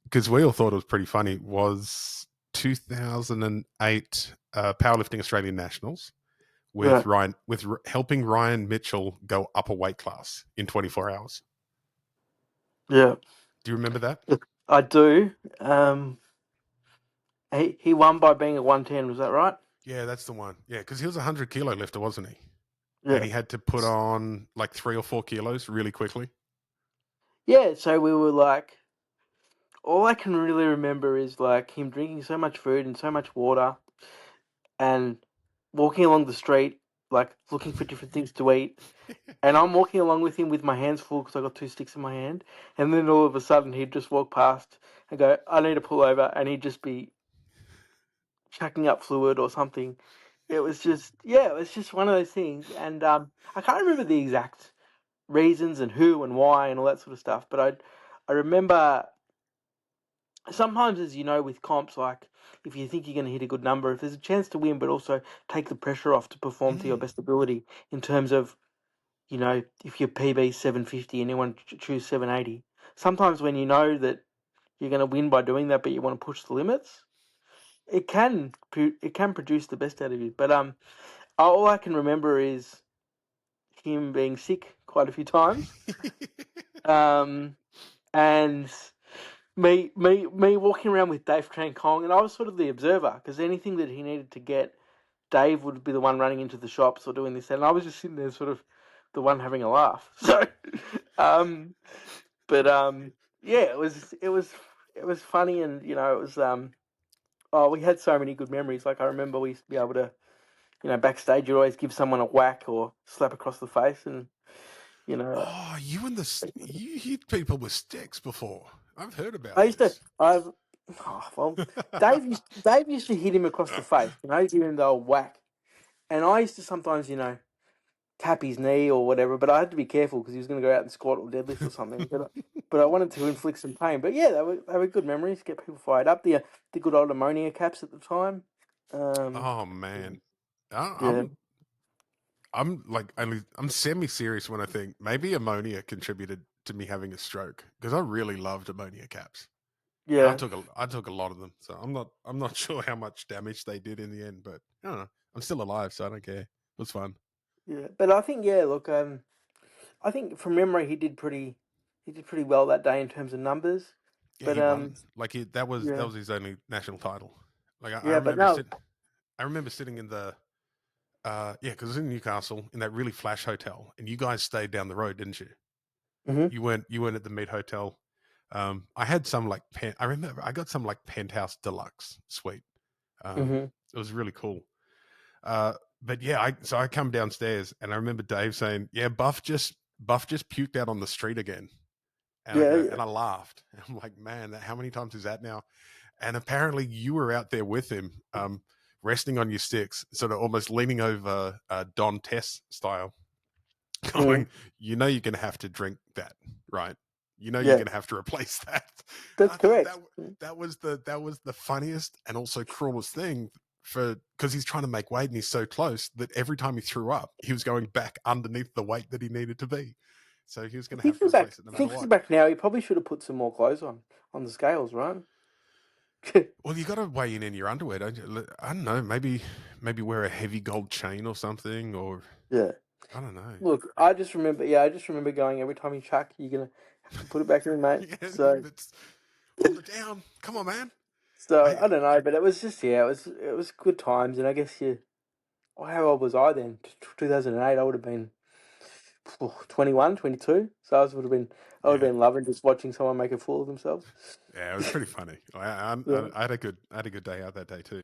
because we all thought it was pretty funny, was 2008 Powerlifting Australian Nationals with Right. Ryan, helping Ryan Mitchell go up a weight class in 24 hours. Yeah. Do you remember that? I do. He won by being at 110. Was that right? Yeah, that's the one. Yeah, because he was a 100 kilo lifter, wasn't he? And Yeah. he had to put on like 3 or 4 kilos really quickly. Yeah. So we were like, all I can really remember is like him drinking so much food and so much water, and walking along the street, like looking for different things to eat. And I'm walking along with him with my hands full because I got two sticks in my hand. And then all of a sudden he'd just walk past and go, "I need to pull over," and he'd just be chucking up fluid or something. It was just, yeah, it was just one of those things. And I can't remember the exact reasons and who and why and all that sort of stuff. But I remember sometimes, as you know, with comps, like if you think you're going to hit a good number, if there's a chance to win, but also take the pressure off to perform to your Mm. best ability in terms of, if your PB 750 and you want to choose 780, sometimes when you know that you're going to win by doing that, but you want to push the limits, it can produce the best out of you. But all I can remember is him being sick quite a few times, um, and me walking around with Dave Tran Kong, and I was sort of the observer because anything that he needed to get, Dave would be the one running into the shops or doing this, and I was just sitting there, sort of the one having a laugh. So, um, but yeah, it was funny, and it was oh, we had so many good memories. Like I remember we used to be able to, backstage, you'd always give someone a whack or slap across the face, and you know, Oh, you hit people with sticks before. I've heard I about used to, this. I've, oh, well, Dave used to hit him across the face, give him the old whack, and I used to sometimes, tap his knee or whatever, but I had to be careful because he was going to go out and squat or deadlift or something. But I wanted to inflict some pain. But yeah, they were good memories. Get people fired up. The good old ammonia caps at the time. Um, Oh man, I- yeah, I'm I'm like I'm semi serious when I think maybe ammonia contributed to me having a stroke because I really loved ammonia caps. And yeah, I took a lot of them, so I'm not sure how much damage they did in the end, but I don't know. I'm still alive, so I don't care. It was fun. yeah. But I think, yeah. Look, I think from memory he did pretty well that day in terms of numbers. Yeah, But he won. Like that yeah, was his only national title. Like I yeah. But remember no, I remember sitting in the yeah, because it was in Newcastle in that really flash hotel, and you guys stayed down the road, didn't you? hmm You weren't at the Mid Hotel. I had some like I remember I got some like penthouse deluxe suite. hmm It was really cool. Uh, but yeah, I come downstairs and I remember Dave saying, "Yeah, Buff just puked out on the street again." And I yeah, go yeah. and I laughed. And I'm like, "Man, how many times is that now?" And apparently you were out there with him, resting on your sticks, sort of almost leaning over Don Tess style, Mm, going, "You know, you're going to have to drink that, right? You know, you're yeah. going to have to replace that." And That's I thought correct. that was the funniest and also cruelest thing for because he's trying to make weight and he's so close that every time he threw up, he was going back underneath the weight that he needed to be. So he was going to have to Thinking back, replace it no matter thinking what. back now, he probably should have put some more clothes on the scales, right? Well, you got to weigh in your underwear, don't you? I don't know. Maybe wear a heavy gold chain or something, or Yeah. I don't know. Look, I just remember going, every time you chuck, you're gonna have to put it back in, mate. Yeah, So, that's hold it down. Come on, man. so I I don't know, but it was just, yeah, it was good times, and I guess well, how old was I then? 2008, I would have been 21, 22. So I would yeah, have been loving just watching someone make a fool of themselves. yeah. It was pretty funny. Yeah. I had a good day out that day too.